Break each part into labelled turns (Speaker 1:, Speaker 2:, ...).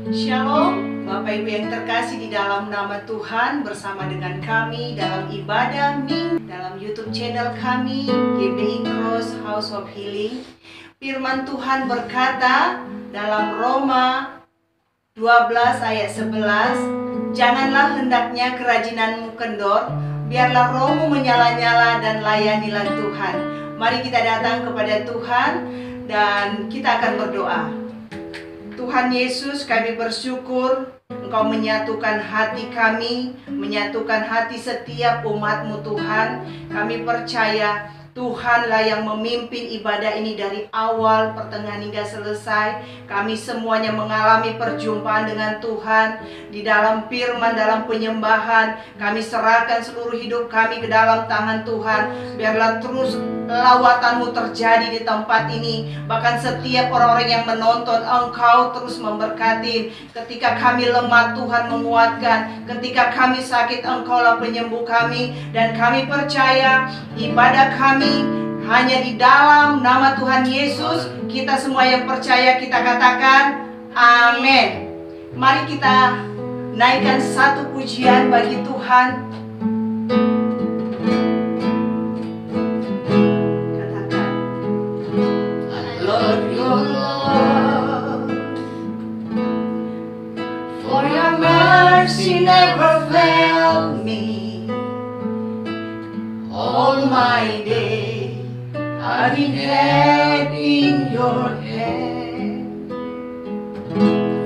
Speaker 1: Shalom, Bapak Ibu yang terkasih di dalam nama Tuhan, bersama dengan kami dalam ibadah Minggu dalam YouTube channel kami GBI Cross House of Healing. Firman Tuhan berkata dalam Roma 12 ayat 11, janganlah hendaknya kerajinanmu kendor, biarlah rohmu menyala-nyala dan layanilah Tuhan. Mari kita datang kepada Tuhan dan kita akan berdoa. Tuhan Yesus, kami bersyukur Engkau menyatukan hati kami, menyatukan hati setiap umat-Mu Tuhan. Kami percaya Tuhanlah yang memimpin ibadah ini dari awal, pertengahan hingga selesai. Kami semuanya mengalami perjumpaan dengan Tuhan di dalam firman, dalam penyembahan. Kami serahkan seluruh hidup kami ke dalam tangan Tuhan. Biarlah terus lawatan-Mu terjadi di tempat ini. Bahkan setiap orang-orang yang menonton, Engkau terus memberkati. Ketika kami lemah, Tuhan menguatkan. Ketika kami sakit, Engkaulah penyembuh kami. Dan kami percaya ibadah kami hanya di dalam nama Tuhan Yesus. Kita semua yang percaya, kita katakan amin. Mari kita naikkan satu pujian bagi Tuhan. Katakan, I love you Lord, for your mercy never failed me. All my day I've been held in your hand.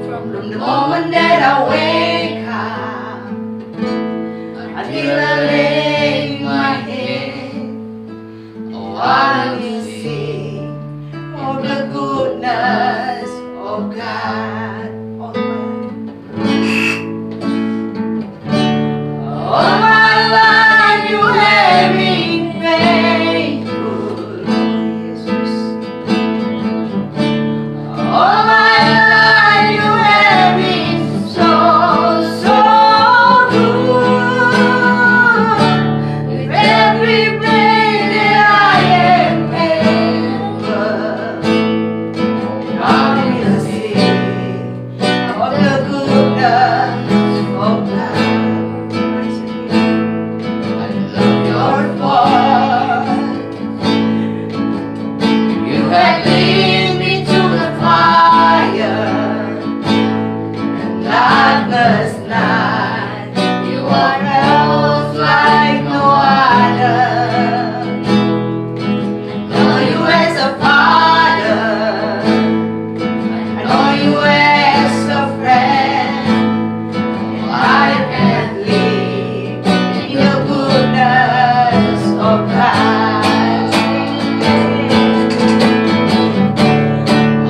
Speaker 1: From the moment that I wake up until I lay my head, oh, I will sing of the goodness of God. All my life you have been faithful, Jesus. All my life you have been so, so good. With every breath that I am able, I will sing of the goodness of God. You have led me to the fire and darkness night. You are else like no other. I know you as a father, I know you as a friend. I can live in the goodness of God.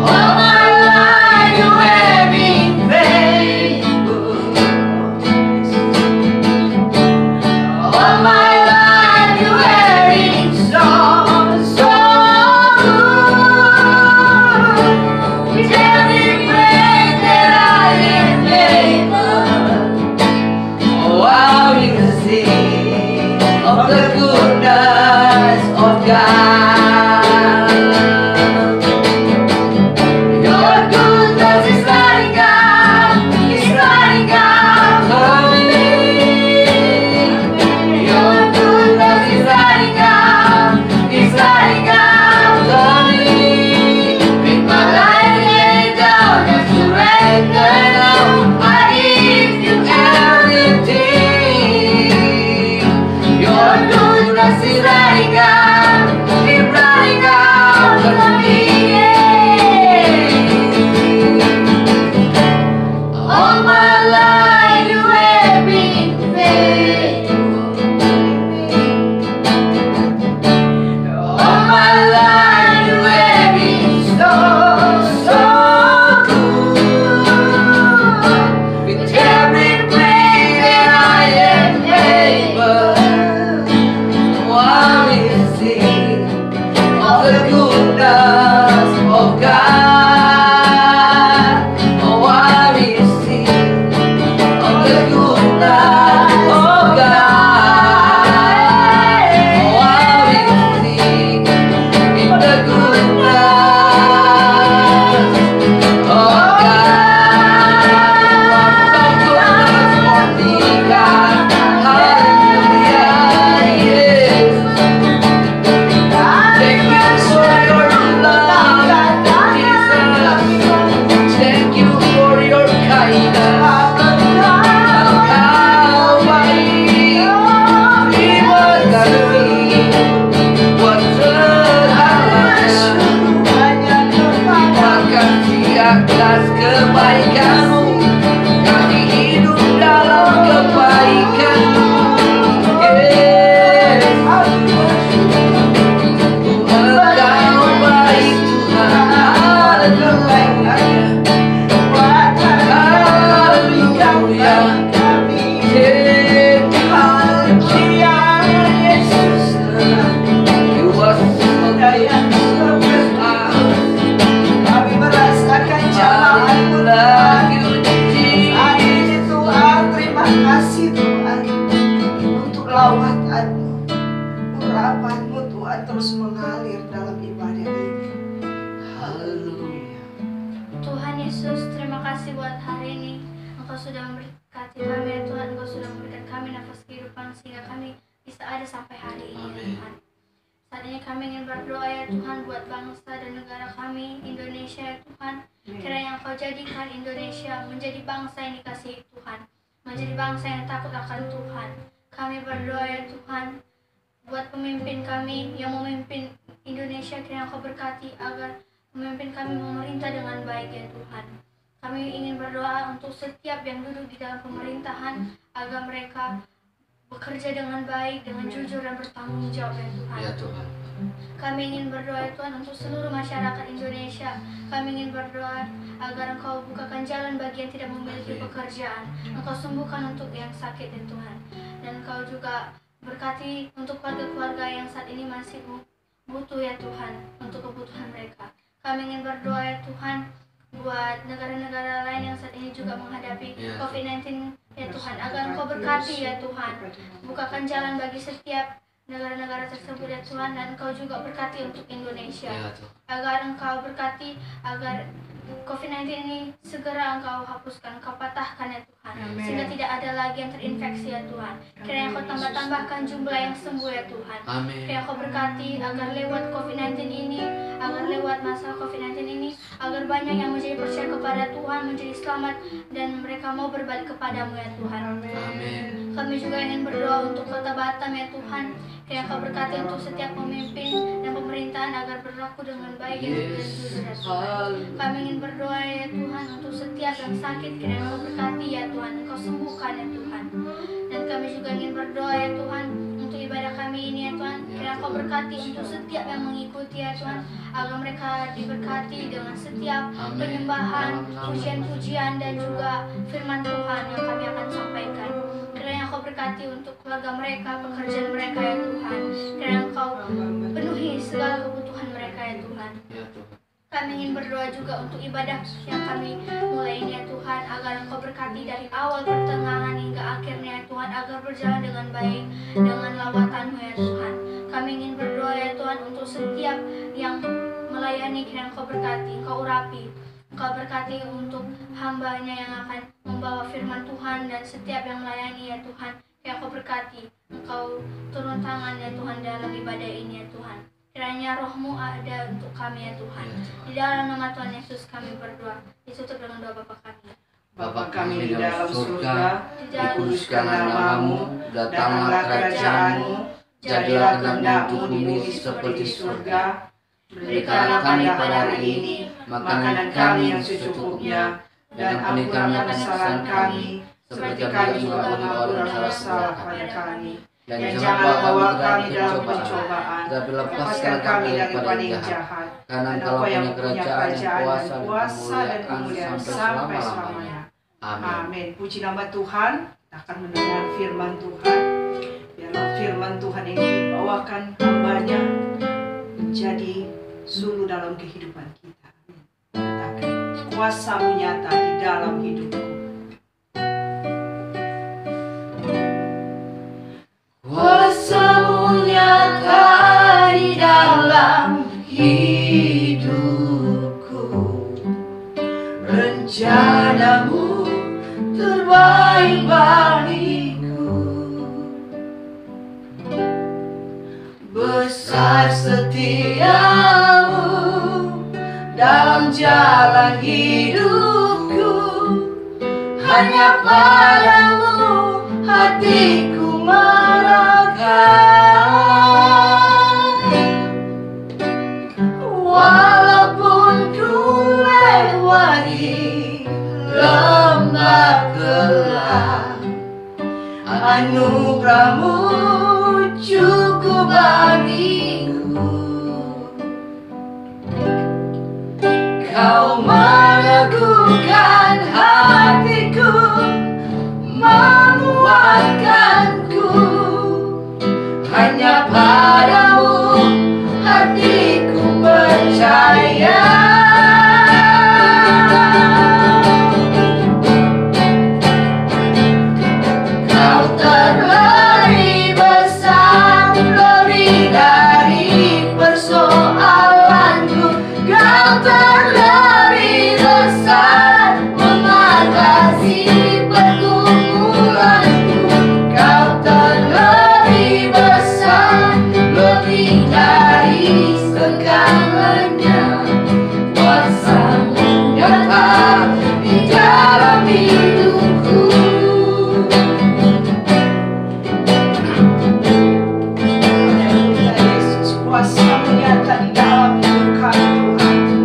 Speaker 1: All my life you have been faithful.
Speaker 2: kebaikan-Mu, kami hidup dalam kebaikan-Mu. Engkau baik Tuhan, haleluya, haleluya.
Speaker 1: Kami merasakan jamahan-Mu Tuhan. Saat ini Tuhan, terima kasih Tuhan untuk lawatan-Mu, urapan-Mu Tuhan terus mengalir dalam ibadah ini. Haleluya.
Speaker 3: Tuhan Yesus, terima kasih buat hari ini. Engkau sudah memberkati kami ya Tuhan. Engkau sudah memberikan kami nafas kehidupan sehingga kami bisa ada sampai hari ini ya Tuhan. Saat ini kami ingin berdoa ya Tuhan buat bangsa dan negara kami, Indonesia ya Tuhan. Kiranya Engkau jadikan Indonesia menjadi bangsa yang dikasihi Tuhan, menjadi bangsa yang takut akan Tuhan. Kami berdoa ya Tuhan buat pemimpin kami yang memimpin Indonesia. Kiranya Engkau berkati agar memimpin kami memerintah dengan baik ya Tuhan. Kami ingin berdoa untuk setiap yang duduk di dalam pemerintahan agar mereka bekerja dengan baik, dengan jujur dan bertanggung jawab ya Tuhan.
Speaker 2: Ya Tuhan.
Speaker 3: Kami ingin berdoa ya Tuhan untuk seluruh masyarakat Indonesia. Kami ingin berdoa agar Engkau bukakan jalan bagi yang tidak memiliki pekerjaan. Engkau sembuhkan untuk yang sakit ya Tuhan. Dan Engkau juga berkati untuk keluarga-keluarga yang saat ini masih butuh ya Tuhan, untuk kebutuhan mereka. Kami ingin berdoa ya Tuhan buat negara-negara lain yang saat ini juga menghadapi COVID-19 ya Tuhan, agar Engkau berkati ya Tuhan, bukakan jalan bagi setiap negara-negara tersebut ya Tuhan, dan Engkau juga berkati untuk Indonesia, agar Engkau berkati agar COVID-19 ini segera Engkau hapuskan, Engkau patahkan ya Tuhan, sehingga tidak ada lagi yang terinfeksi ya Tuhan. Kiranya Engkau tambah-tambahkan jumlah yang sembuh ya Tuhan. Kiranya Engkau berkati agar lewat COVID-19 ini, agar lewat masa COVID-19 ini, agar banyak yang menjadi percaya kepada Tuhan, menjadi selamat, dan mereka mau berbalik kepadamu ya Tuhan. Kami juga ingin berdoa untuk kota Batam ya Tuhan. Kiranya Engkau berkati untuk setiap pemimpin dan pemerintahan agar berlaku dengan baik dan jujur ya Tuhan. Kami ingin berdoa ya Tuhan untuk setiap yang sakit. Kiranya Engkau berkati ya Tuhan, Engkau sembuhkan ya Tuhan. Dan kami juga ingin berdoa ya Tuhan untuk ibadah kami ini ya Tuhan. Kiranya Engkau berkati untuk setiap yang mengikuti ya Tuhan, agar mereka diberkati dengan setiap penyembahan, pujian-pujian, dan juga firman Tuhan yang kami akan sampaikan. Kiranya Engkau berkati untuk keluarga mereka, pekerjaan mereka ya Tuhan. Kiranya Engkau penuhi segala kebutuhan mereka ya Tuhan. Kami ingin berdoa juga untuk ibadah yang kami mulai ini ya Tuhan, agar Engkau berkati dari awal, pertengahan, hingga akhirnya ya Tuhan, agar berjalan dengan baik dengan lawatan-Mu ya Tuhan. Kami ingin berdoa ya Tuhan untuk setiap yang melayani. Kiranya Engkau berkati, Engkau urapi, Engkau berkati untuk hamba-Nya yang akan membawa firman Tuhan, dan setiap yang melayani ya Tuhan. Kiranya Engkau berkati, Engkau turun tangan ya Tuhan dalam ibadah ini ya Tuhan. Kiranya Roh-Mu ada untuk kami ya Tuhan. Di dalam nama Tuhan Yesus kami berdoa. Ditutup dengan doa Bapa kami.
Speaker 1: Bapa kami di dalam surga,
Speaker 2: dikuduskanlah nama-Mu, datanglah kerajaan-Mu, jadilah kehendak-Mu di bumi seperti surga. Berikanlah kami pada hari ini makanan kami yang secukupnya, dan ampunilah kesalahan kami, seperti kami juga mengampuni orang bersalah pada kami. Dan janganlah bawa kami dalam pencobaan, tapi lepaskan kami daripada yang jahat. Karena Engkau yang punya kerajaan dan kuasa dan kemuliaan sampai selamanya. Amin. Puji nama Tuhan. Kita akan mendengar firman Tuhan. Biarlah firman Tuhan ini dibawakan hamba-Nya menjadi suluh dalam kehidupan kita. Amin. Katakan, kuasa-Mu nyata di dalam hidupku. Kuasa-Mu nyata di dalam hidupku, rencana-Mu terbaik bagiku. Besar setia-Mu dalam jalan hidupku, hanya padamu hatiku walaupun ku lewati lembah gelap. Anugerah-Mu cukup bagiku. Kau meneguhkan hatiku, menguatkanku. Hanya padamu hatiku percaya. Kau terlebih besar, lebih dari persoalanku. Kau terlebih besar, mengatasi pergumulanku. Kau terlebih besar, lebih dari segalanya. Kuasa-Mu nyata di dalam hidupku.
Speaker 1: Haleluya Yesus, kuasa-Mu nyata di dalam hidup kami Tuhan.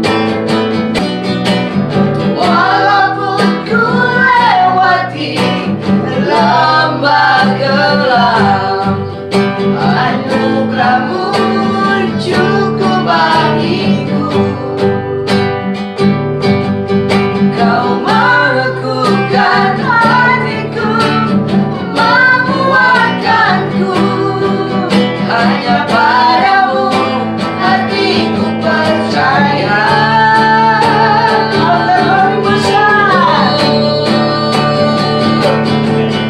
Speaker 2: Walaupun ku lewati lembah gelap, anugerah-Mu cukup bagiku. Kau meneguhkan hatiku, menguatkanku. Hanya padamu hatiku percaya. Kau terlebih besar,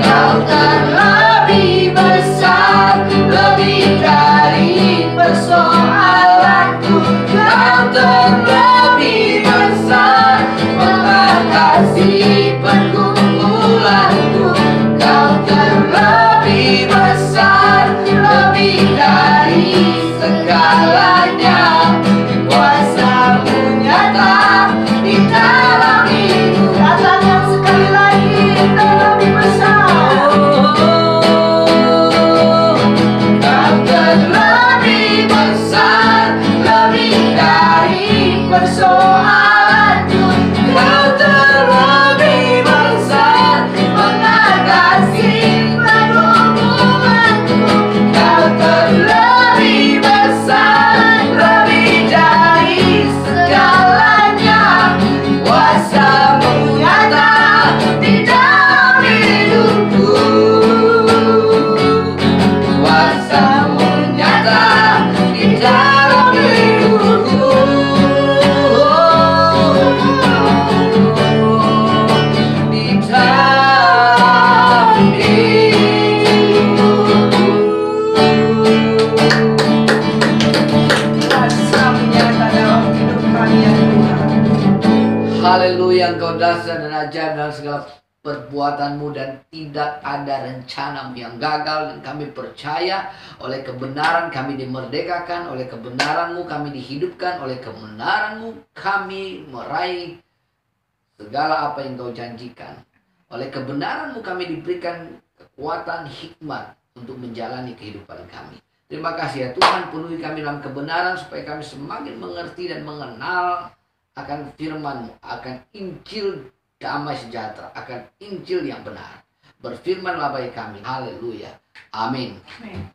Speaker 2: Kau terlebih besar, lebih dari persoalanku. Kau terlebih besar, mengatasi pergumulanku. Kau terlebih besar, lebih dari segalanya. Kuasa-Mu nyata di dalam hidup.
Speaker 1: Katakan sekali lagi, terlebih besar.
Speaker 2: Kau terlebih besar, lebih dari persoalanku. Kau terlebih besar, mengatasi pergumulanku. Kau terlebih besar, lebih dari segalanya. Kuasa-Mu nyata di dalam hidupku. Kuasa-Mu nyata di dalam hidupku. Di dalam hidupku.
Speaker 1: Kuasa-Mu nyata dalam hidup kami ya Tuhan.
Speaker 2: Haleluya, Engkau dasar dan ajaib dalam segala perbuatanmu dan tidak ada rencanamu yang gagal. Dan kami percaya oleh kebenaran kami dimerdekakan, oleh kebenaranmu kami dihidupkan, oleh kebenaranmu kami meraih segala apa yang Kau janjikan. Oleh kebenaranmu kami diberikan kekuatan hikmat untuk menjalani kehidupan kami. Terima kasih ya Tuhan, penuhi kami dalam kebenaran supaya kami semakin mengerti dan mengenal akan firman-Mu, akan Injil damai sejahtera, akan Injil yang benar. Berfirmanlah bagi kami. Haleluya. Amin.
Speaker 1: Amin.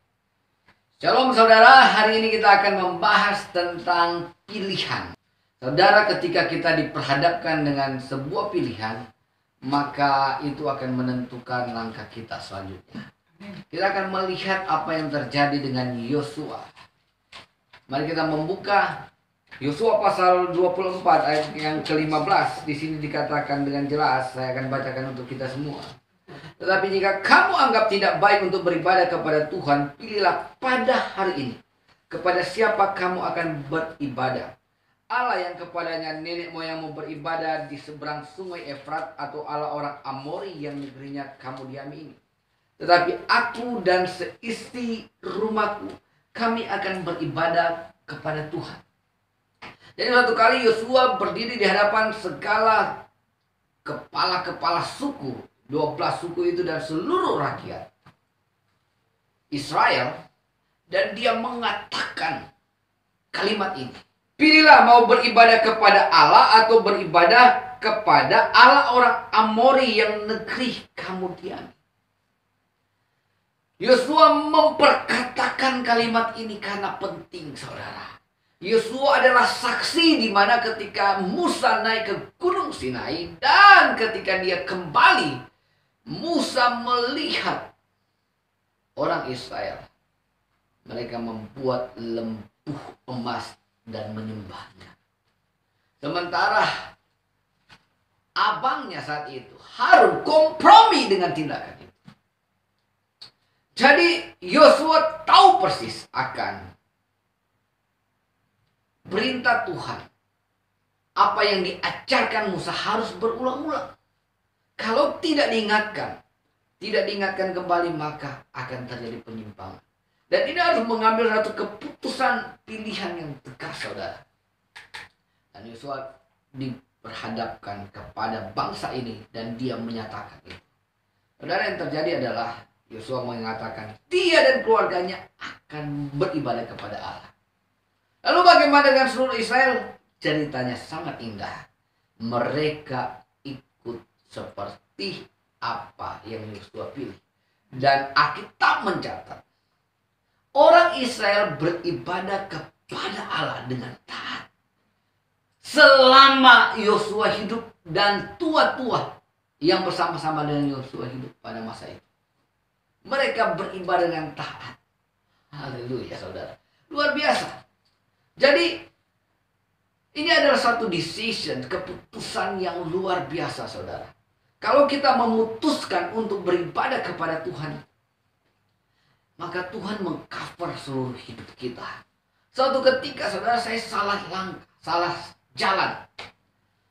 Speaker 2: Shalom saudara, hari ini kita akan membahas tentang pilihan. Saudara, ketika kita diperhadapkan dengan sebuah pilihan, maka itu akan menentukan langkah kita selanjutnya. Kita akan melihat apa yang terjadi dengan Yosua. Mari kita membuka Yosua pasal 24 ayat yang ke-15. Di sini dikatakan dengan jelas, saya akan bacakan untuk kita semua. Tetapi jika kamu anggap tidak baik untuk beribadah kepada Tuhan, pilihlah pada hari ini kepada siapa kamu akan beribadah. Allah yang kepadanya nenek moyangmu beribadah di seberang sungai Efrat, atau Allah orang Amori yang negerinya kamu diami ini. Tetapi aku dan seisi rumahku, kami akan beribadah kepada Tuhan. Jadi suatu kali Yosua berdiri di hadapan segala kepala-kepala suku, 12 suku itu dan seluruh rakyat Israel, dan dia mengatakan kalimat ini. Pilihlah mau beribadah kepada Allah atau beribadah kepada Allah orang Amori yang negeri kamu diami. Yosua memperkatakan kalimat ini karena penting, saudara. Yosua adalah saksi di mana ketika Musa naik ke Gunung Sinai dan ketika dia kembali, Musa melihat orang Israel. Mereka membuat lembu emas dan menyembahnya. Sementara abangnya saat itu, Harun, kompromi dengan tindakan itu. Jadi Yosua tahu persis akan perintah Tuhan. Apa yang diajarkan Musa harus berulang-ulang. Kalau tidak diingatkan kembali, maka akan terjadi penyimpangan. Dan ini harus mengambil satu keputusan pilihan yang tegas, saudara. Dan Yosua diperhadapkan kepada bangsa ini dan dia menyatakan itu. Saudara, yang terjadi adalah Yosua mengatakan dia dan keluarganya akan beribadah kepada Allah. Lalu bagaimana dengan seluruh Israel? Ceritanya sangat indah. Mereka ikut seperti apa yang Yosua pilih. Dan Alkitab mencatat, orang Israel beribadah kepada Allah dengan taat. Selama Yosua hidup dan tua-tua yang bersama-sama dengan Yosua hidup pada masa itu. Mereka beribadah dengan taat. Haleluya, saudara. Luar biasa. Jadi, ini adalah satu decision, keputusan yang luar biasa, saudara. Kalau kita memutuskan untuk beribadah kepada Tuhan, maka Tuhan mengcover seluruh hidup kita. Suatu ketika, saudara, saya salah langkah, salah jalan.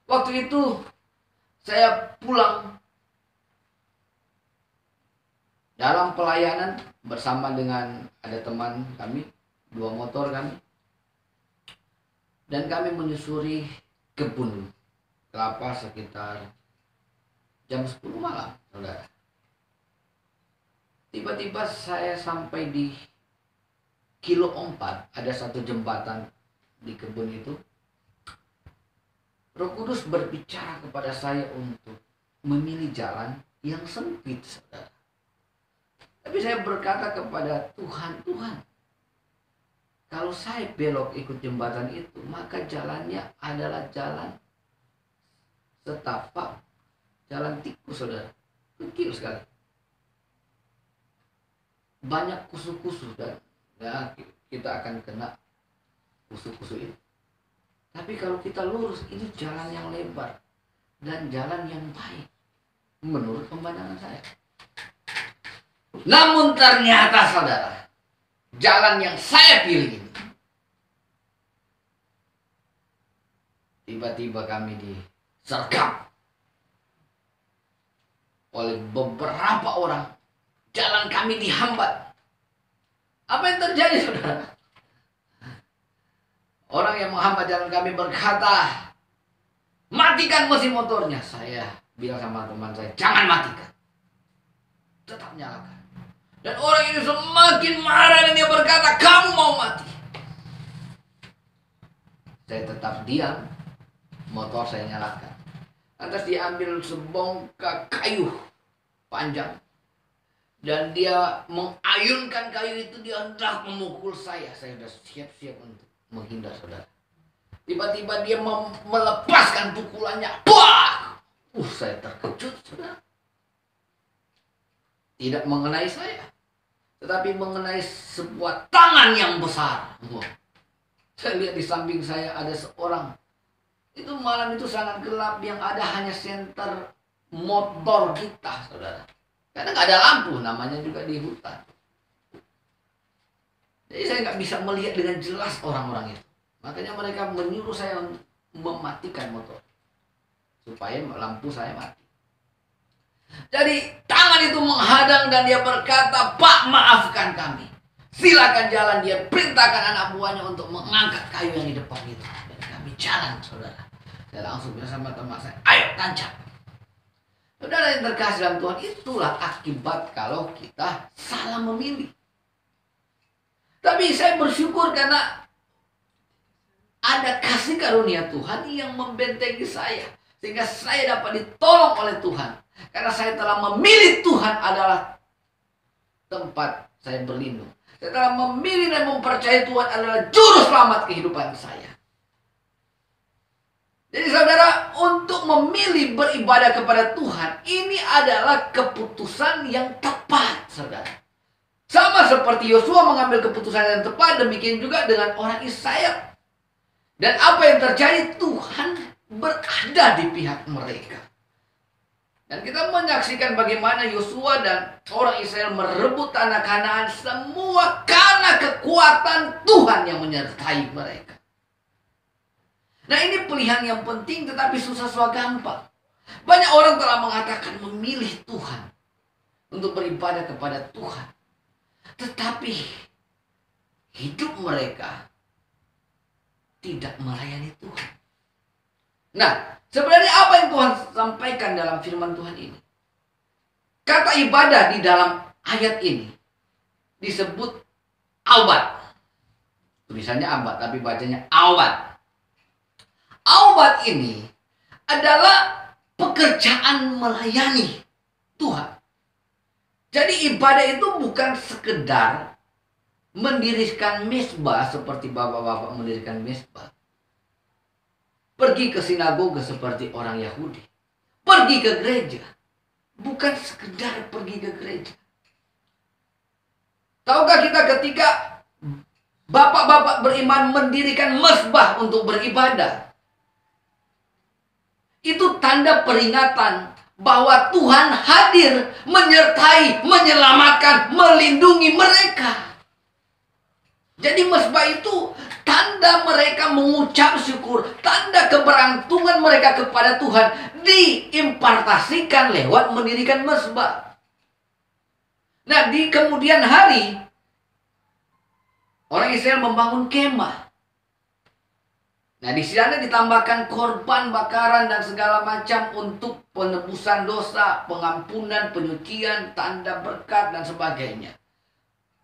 Speaker 2: Waktu itu, saya pulang dalam pelayanan bersama dengan ada teman kami, 2 motor kami. Dan kami menyusuri kebun kelapa sekitar jam 10 malam, saudara. Tiba-tiba saya sampai di Kilo 4, ada satu jembatan di kebun itu. Roh Kudus berbicara kepada saya untuk memilih jalan yang sempit, saudara. Tapi saya berkata kepada Tuhan, Tuhan, kalau saya belok ikut jembatan itu, maka jalannya adalah jalan setapak, jalan tikus, saudara. Kecil sekali. Banyak kusu-kusu dan ya, kita akan kena kusu-kusu itu. Tapi kalau kita lurus, ini jalan yang lebar dan jalan yang baik menurut pandangan saya. Namun ternyata, saudara, jalan yang saya pilih ini, tiba-tiba kami disergap oleh beberapa orang. Jalan kami dihambat. Apa yang terjadi, saudara? Orang yang menghambat jalan kami berkata, matikan mesin motornya. Saya bilang sama teman saya, jangan matikan, tetap nyalakan. Dan orang ini semakin marah dan dia berkata, kamu mau mati. Saya tetap diam, motor saya nyalakan. Lantas dia ambil sebongkah kayu panjang. Dan dia mengayunkan kayu itu, dia hendak memukul saya. Saya sudah siap-siap untuk menghindar, saudara. Tiba-tiba dia melepaskan pukulannya. Wah! Saya terkejut, saudara. Tidak mengenai saya, tetapi mengenai sebuah tangan yang besar. Saya lihat di samping saya ada seorang. Itu malam itu sangat gelap, yang ada hanya senter motor kita, saudara. Karena nggak ada lampu, namanya juga di hutan. Jadi saya nggak bisa melihat dengan jelas orang-orang itu. Makanya mereka menyuruh saya untuk mematikan motor, supaya lampu saya mati. Jadi tangan itu menghadang dan dia berkata, Pak, maafkan kami. Silakan jalan. Dia perintahkan anak buahnya untuk mengangkat kayu yang di depan itu. Dan kami jalan, saudara. Saya langsung bilang sama teman saya, ayo tancap. Saudara yang terkasih dalam Tuhan, itulah akibat kalau kita salah memilih. Tapi saya bersyukur karena ada kasih karunia Tuhan yang membentengi saya. Sehingga saya dapat ditolong oleh Tuhan. Karena saya telah memilih Tuhan adalah tempat saya berlindung. Saya telah memilih dan mempercayai Tuhan adalah juru selamat kehidupan saya. Jadi saudara, untuk memilih beribadah kepada Tuhan, ini adalah keputusan yang tepat, saudara. Sama seperti Yosua mengambil keputusan yang tepat, demikian juga dengan orang Israel. Dan apa yang terjadi, Tuhan berada di pihak mereka. Dan kita menyaksikan bagaimana Yosua dan orang Israel merebut tanah Kanaan semua karena kekuatan Tuhan yang menyertai mereka. Nah, ini pilihan yang penting tetapi susah gampang. Banyak orang telah mengatakan memilih Tuhan untuk beribadah kepada Tuhan. Tetapi hidup mereka tidak melayani Tuhan. Nah, sebenarnya apa yang Tuhan sampaikan dalam firman Tuhan ini? Kata ibadah di dalam ayat ini disebut awad. Tulisannya abad, tapi bacanya awad. Awad ini adalah pekerjaan melayani Tuhan. Jadi ibadah itu bukan sekedar mendirikan mezbah seperti bapak-bapak mendirikan mezbah. Pergi ke sinagoga seperti orang Yahudi. Pergi ke gereja. Bukan sekedar pergi ke gereja. Tahukah kita ketika bapak-bapak beriman mendirikan mezbah untuk beribadah, itu tanda peringatan bahwa Tuhan hadir, menyertai, menyelamatkan, melindungi mereka. Jadi mezbah itu tanda mereka mengucap syukur, tanda keberuntungan mereka kepada Tuhan diimpartasikan lewat mendirikan mezbah. Nah, di kemudian hari orang Israel membangun kemah. Nah, di sana ditambahkan korban bakaran dan segala macam untuk penebusan dosa, pengampunan, penyucian, tanda berkat dan sebagainya.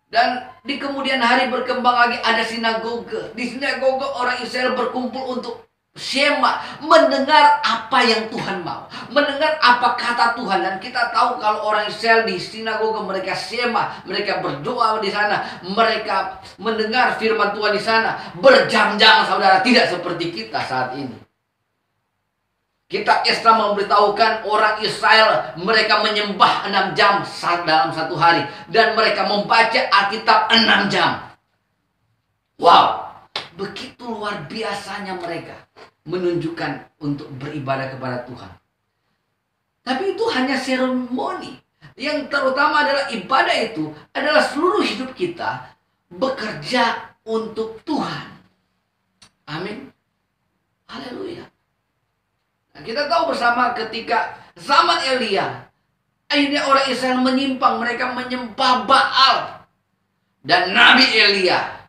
Speaker 2: Dan di kemudian hari berkembang lagi ada sinagoga. Di sinagoga orang Israel berkumpul untuk syema, mendengar apa yang Tuhan mau, mendengar apa kata Tuhan. Dan kita tahu kalau orang Israel di sinagoga mereka syema, mereka berdoa di sana, mereka mendengar firman Tuhan di sana berjam-jam, saudara, tidak seperti kita saat ini. Kitab Esra memberitahukan orang Israel mereka menyembah 6 jam dalam satu hari, dan mereka membaca Alkitab 6 jam. Wow, begitu luar biasanya mereka menunjukkan untuk beribadah kepada Tuhan. Tapi itu hanya seremoni. Yang terutama adalah ibadah itu adalah seluruh hidup kita bekerja untuk Tuhan. Amin. Haleluya. Nah, kita tahu bersama ketika zaman Elia, akhirnya orang Israel menyimpang, mereka menyembah Baal. Dan Nabi Elia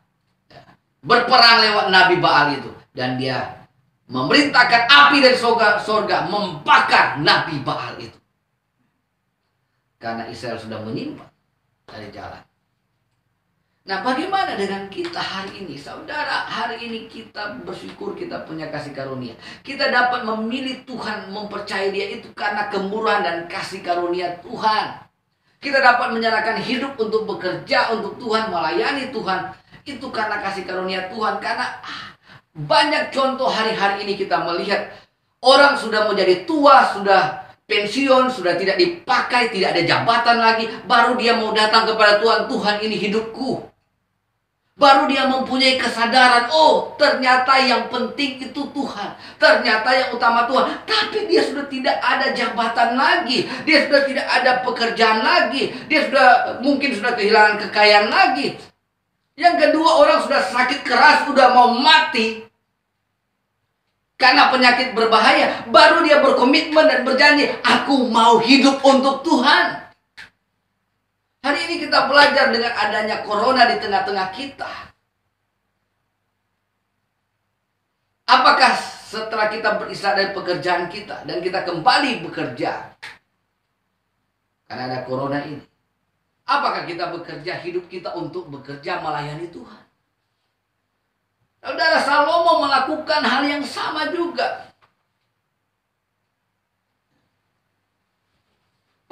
Speaker 2: berperang lewat Nabi Baal itu, dan dia memerintahkan api dari sorga membakar Nabi Baal itu. Karena Israel sudah menyimpang dari jalan. Nah, bagaimana dengan kita hari ini? Saudara, hari ini kita bersyukur kita punya kasih karunia. Kita dapat memilih Tuhan, mempercayai Dia itu karena kemurahan dan kasih karunia Tuhan. Kita dapat menyerahkan hidup untuk bekerja untuk Tuhan, melayani Tuhan. Itu karena kasih karunia Tuhan. Karena banyak contoh hari-hari ini kita melihat orang sudah menjadi tua, sudah pensiun, sudah tidak dipakai, tidak ada jabatan lagi. Baru dia mau datang kepada Tuhan, Tuhan ini hidupku. Baru dia mempunyai kesadaran, oh ternyata yang penting itu Tuhan. Ternyata yang utama Tuhan. Tapi dia sudah tidak ada jabatan lagi. Dia sudah tidak ada pekerjaan lagi. Dia mungkin sudah kehilangan kekayaan lagi. Yang kedua, orang sudah sakit keras, sudah mau mati karena penyakit berbahaya. Baru dia berkomitmen dan berjanji, aku mau hidup untuk Tuhan. Hari ini kita belajar dengan adanya corona di tengah-tengah kita. Apakah setelah kita beristirahat dari pekerjaan kita dan kita kembali bekerja karena ada corona ini, apakah kita bekerja, hidup kita untuk bekerja melayani Tuhan? Saudara, Salomo melakukan hal yang sama juga.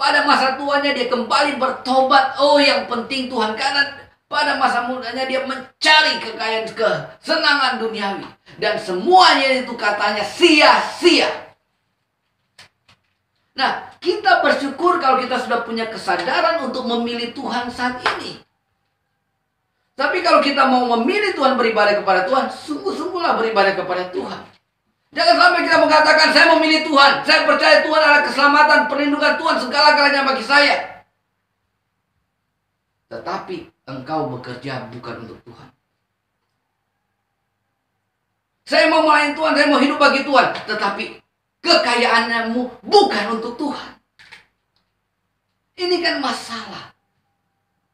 Speaker 2: pada masa tuanya dia kembali bertobat. Oh, yang penting Tuhan, karena pada masa mudanya dia mencari kekayaan, kesenangan duniawi, dan semuanya itu katanya sia-sia. Nah, kita bersyukur kalau kita sudah punya kesadaran untuk memilih Tuhan saat ini. Tapi kalau kita mau memilih Tuhan, beribadah kepada Tuhan, sungguh-sungguhlah beribadah kepada Tuhan. Jangan sampai kita mengatakan, saya memilih Tuhan, saya percaya Tuhan adalah keselamatan, perlindungan Tuhan, segala-galanya bagi saya. Tetapi engkau bekerja bukan untuk Tuhan. Saya mau melayani Tuhan, saya mau hidup bagi Tuhan, tetapi kekayaanmu bukan untuk Tuhan. Ini kan masalah.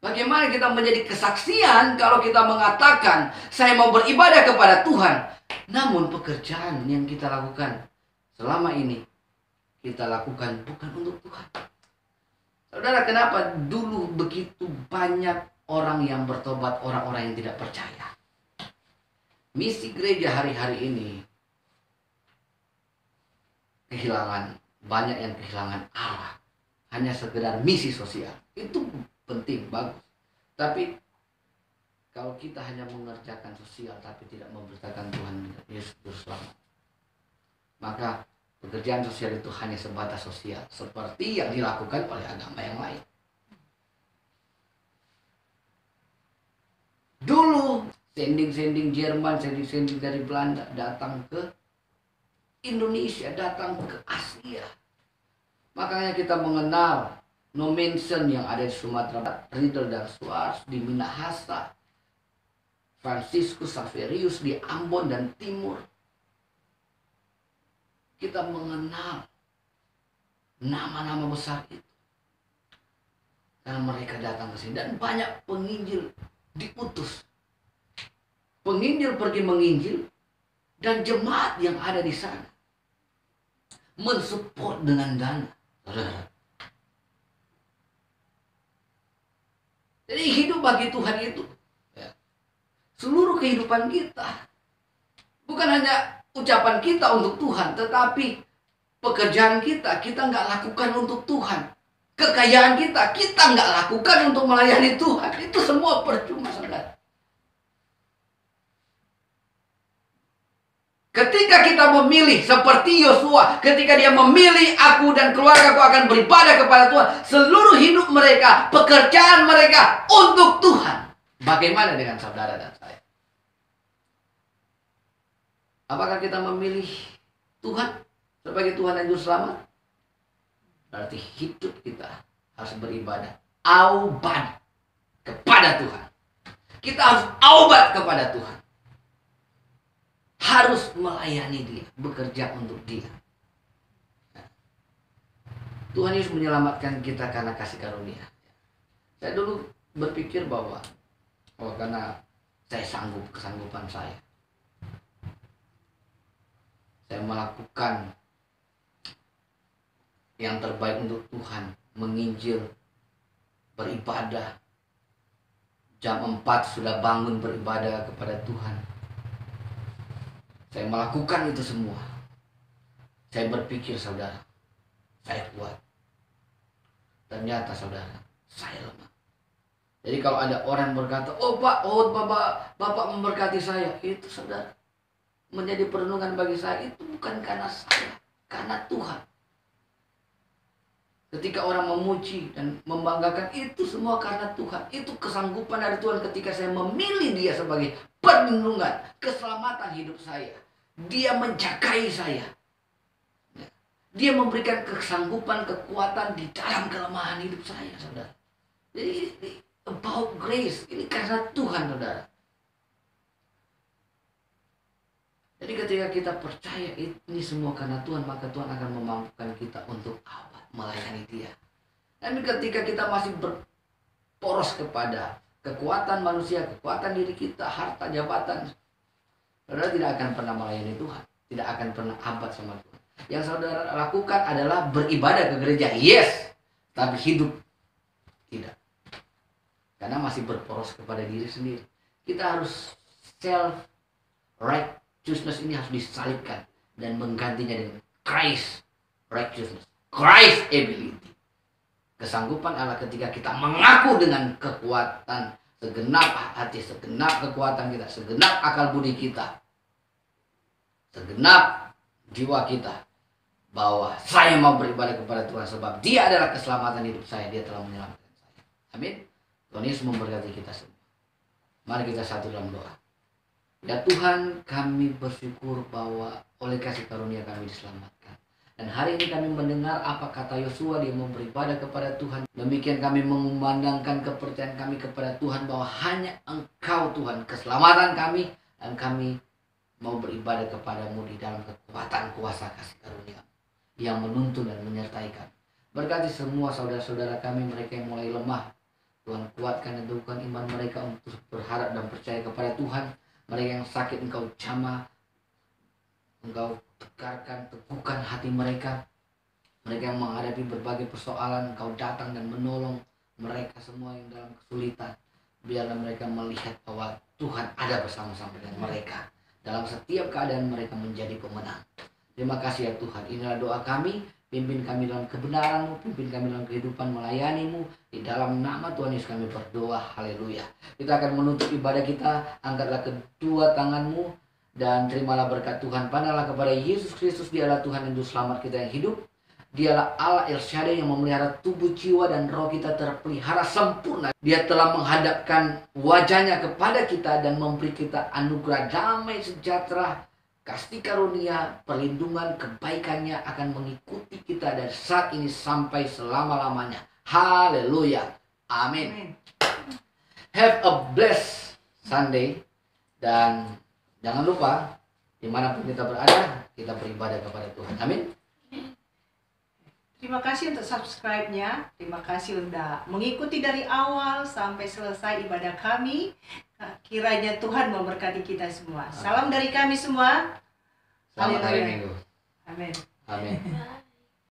Speaker 2: Bagaimana kita menjadi kesaksian kalau kita mengatakan saya mau beribadah kepada Tuhan, namun pekerjaan yang kita lakukan selama ini kita lakukan bukan untuk Tuhan. Saudara, kenapa dulu begitu banyak orang yang bertobat, orang-orang yang tidak percaya? Misi gereja hari-hari ini banyak yang kehilangan Allah. Hanya sekedar misi sosial. Itu penting, bagus. Tapi kalau kita hanya mengerjakan sosial tapi tidak memberitakan Tuhan Yesus berselamat, maka pekerjaan sosial itu hanya sebatas sosial, seperti yang dilakukan oleh agama yang lain. Dulu sending-sending Jerman, sending-sending dari Belanda datang ke Indonesia, datang ke Asia. Makanya kita mengenal Nommensen yang ada di Sumatera, Riedel dan Schwartz di Minahasa, Franciscus Xaverius di Ambon dan Timur. Kita mengenal nama-nama besar itu karena mereka datang ke sini, dan banyak penginjil diutus. Penginjil pergi menginjil, dan jemaat yang ada di sana mensupport dengan dana. Jadi hidup bagi Tuhan itu seluruh kehidupan kita. Bukan hanya ucapan kita untuk Tuhan, tetapi pekerjaan kita nggak lakukan untuk Tuhan. Kekayaan kita nggak lakukan untuk melayani Tuhan. Itu semua percuma, saudara. Ketika kita memilih seperti Yosua, ketika dia memilih aku dan keluarga aku akan beribadah kepada Tuhan, seluruh hidup mereka, pekerjaan mereka untuk Tuhan. Bagaimana dengan saudara dan saya? Apakah kita memilih Tuhan sebagai Tuhan dan Juru Selamat? Berarti hidup kita harus beribadah aubat kepada Tuhan. Kita harus aubat kepada Tuhan. Harus melayani Dia, bekerja untuk Dia. Tuhan Yesus menyelamatkan kita karena kasih karunia. Saya dulu berpikir bahwa karena saya sanggup, kesanggupan saya melakukan yang terbaik untuk Tuhan, menginjil, beribadah. Jam 4 sudah bangun beribadah kepada Tuhan. Saya melakukan itu semua. Saya berpikir, saudara, saya kuat. Ternyata, saudara, saya lemah. Jadi kalau ada orang berkata, oh Pak, oh Bapak memberkati saya, itu saudara, menjadi perenungan bagi saya, itu bukan karena saya, karena Tuhan. Ketika orang memuji dan membanggakan, itu semua karena Tuhan. Itu kesanggupan dari Tuhan ketika saya memilih Dia sebagai perlindungan, keselamatan hidup saya. Dia menjagai saya. Dia memberikan kesanggupan, kekuatan di dalam kelemahan hidup saya, saudara. Jadi about grace, ini karena Tuhan, saudara. Jadi ketika kita percaya ini semua karena Tuhan, maka Tuhan akan memampukan kita untuk melayani Dia. Dan ketika kita masih berporos kepada kekuatan manusia, kekuatan diri kita, harta, jabatan, saudara tidak akan pernah melayani Tuhan, tidak akan pernah abad sama Tuhan. Yang saudara lakukan adalah beribadah ke gereja, yes, tapi hidup tidak. Karena masih berporos kepada diri sendiri. Kita harus self-righteousness ini harus disalibkan dan menggantinya dengan Christ righteousness, Christ ability. Kesanggupan Allah ketika kita mengaku dengan kekuatan, segenap hati, segenap kekuatan kita, segenap akal budi kita, segenap jiwa kita, bahwa saya mau beribadah kepada Tuhan sebab Dia adalah keselamatan hidup saya, Dia telah menyelamatkan saya. Amin. Tuhan Yesus memberkati kita semua. Mari kita satu dalam doa. Ya Tuhan, kami bersyukur bahwa oleh kasih karunia kami diselamatkan. Dan hari ini kami mendengar apa kata Yosua, dia mau beribadah kepada Tuhan. Demikian kami mengumandangkan kepercayaan kami kepada Tuhan bahwa hanya Engkau Tuhan keselamatan kami, dan kami mau beribadah kepadamu di dalam kekuatan kuasa kasih karunia yang menuntun dan menyertai kami. Berkati semua saudara-saudara kami, mereka yang mulai lemah, Tuhan kuatkan dan teguhkan iman mereka untuk berharap dan percaya kepada Tuhan. Mereka yang sakit Engkau jamah, Engkau tegarkan, teguhkan hati mereka. Mereka yang menghadapi berbagai persoalan, Engkau datang dan menolong mereka semua yang dalam kesulitan. Biarlah mereka melihat bahwa Tuhan ada bersama-sama dengan mereka. Dalam setiap keadaan mereka menjadi pemenang. Terima kasih ya Tuhan. Inilah doa kami. Pimpin kami dalam kebenaran-Mu, pimpin kami dalam kehidupan melayani-Mu. Di dalam nama Tuhan Yesus kami berdoa. Haleluya. Kita akan menutup ibadah kita. Angkatlah kedua tangan-Mu dan terimalah berkat Tuhan. Pandanglah kepada Yesus Kristus. Dia adalah Tuhan dan Juru Selamat kita yang hidup. Dialah Allah El Shaddai yang memelihara tubuh, jiwa, dan roh kita terpelihara sempurna. Dia telah menghadapkan wajahnya kepada kita dan memberi kita anugerah damai sejahtera, kasih karunia, perlindungan, kebaikannya akan mengikuti kita dari saat ini sampai selama-lamanya. Haleluya. Amin. Have a blessed Sunday. Dan jangan lupa, dimanapun kita berada, kita beribadah kepada Tuhan. Amin.
Speaker 1: Terima kasih untuk subscribe-nya. Terima kasih sudah mengikuti dari awal sampai selesai ibadah kami. Kiranya Tuhan memberkati kita semua. Salam dari kami semua.
Speaker 2: Selamat hari Minggu.
Speaker 1: Amin.
Speaker 2: Amin.